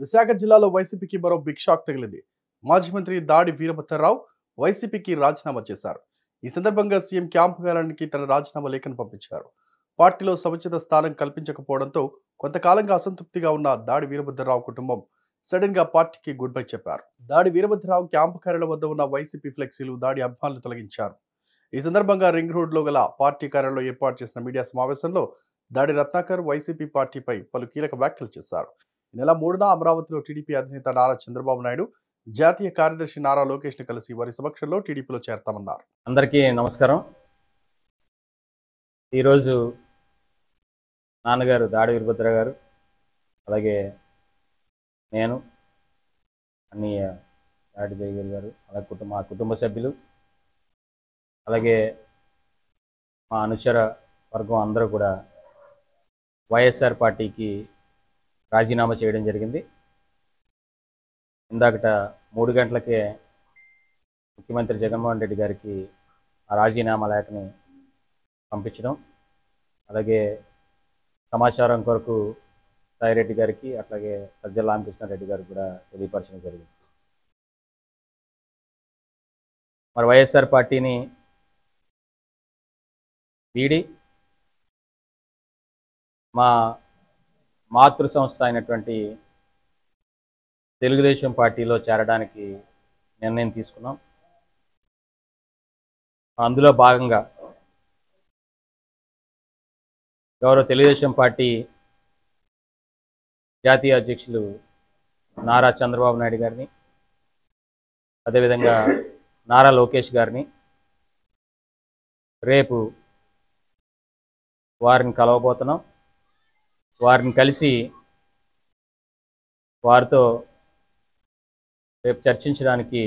విశాఖ జిల్లాలో వైసీపీకి మరో బిగ్ షాక్ తగిలింది. మాజీ మంత్రి దాడి వీరభద్రరావు వైసీపీకి రాజీనామా చేశారు. ఈ సందర్భంగా సీఎం క్యాంపు కార్యాలయానికి తన రాజీనామా లేఖను పంపించారు. పార్టీలో సముచిత స్థానం కల్పించకపోవడంతో కొంతకాలంగా అసంతృప్తిగా ఉన్న దాడి వీరభద్రరావు కుటుంబం సడన్ గా పార్టీకి గుడ్ బై చెప్పారు. దాడి వీరభద్రరావు క్యాంపు కార్యాలయం వద్ద ఉన్న వైసీపీ ఫ్లెక్సీలు దాడి అభిమానులు తొలగించారు. ఈ సందర్భంగా రింగ్ రోడ్ లో గల పార్టీ కార్యాలయంలో ఏర్పాటు చేసిన మీడియా సమావేశంలో దాడి రత్నాకర్ వైసీపీ పార్టీపై పలు కీలక వ్యాఖ్యలు చేశారు. ఈ నెల 3న అమరావతిలో టీడీపీ అధినేత నారా చంద్రబాబు నాయుడు, జాతీయ కార్యదర్శి నారా లోకేష్ ని కలిసి వారి సమక్షంలో టీడీపీలో చేరతామన్నారు. అందరికీ నమస్కారం. ఈరోజు నాన్నగారు దాడి వీరభద్ర గారు, అలాగే నేను, అన్నయ్య దాడి జయగిరి గారు, అలాగే మా కుటుంబ సభ్యులు, అలాగే మా అనుచర వర్గం అందరూ కూడా వైఎస్ఆర్ పార్టీకి రాజీనామా చేయడం జరిగింది. ఇందాకట 3 గంటలకే ముఖ్యమంత్రి జగన్మోహన్ రెడ్డి గారికి ఆ రాజీనామా లేఖని పంపించడం, అలాగే సమాచారం కొరకు సాయిరెడ్డి గారికి, అట్లాగే సజ్జల రామకృష్ణారెడ్డి గారికి కూడా తెలియపరచడం జరిగింది. మరి వైఎస్ఆర్ పార్టీని వీడి మా మాతృ సంస్థ అయినటువంటి తెలుగుదేశం పార్టీలో చేరడానికి నిర్ణయం తీసుకున్నాం. అందులో భాగంగా గౌరవ తెలుగుదేశం పార్టీ జాతీయ అధ్యక్షులు నారా చంద్రబాబు నాయుడు గారిని, అదేవిధంగా నారా లోకేష్ గారిని రేపు వారిని కలవబోతున్నాం. వారిని కలిసి వారితో రేపు చర్చించడానికి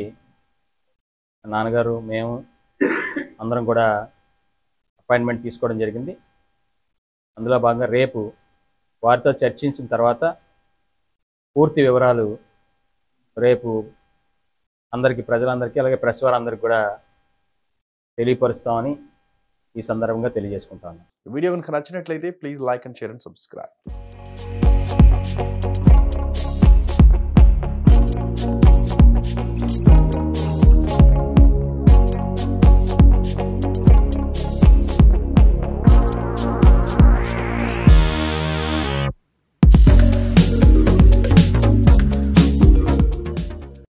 నాన్నగారు, మేము అందరం కూడా అపాయింట్మెంట్ తీసుకోవడం జరిగింది. అందులో భాగంగా రేపు వారితో చర్చించిన తర్వాత పూర్తి వివరాలు రేపు అందరికీ, ప్రజలందరికీ, అలాగే ప్రెస్ వారందరికీ కూడా తెలియపరుస్తామని ఈ సందర్భంగా తెలియజేసుకుంటాను. వీడియో కనుక నచ్చినట్లయితే please like and share and subscribe.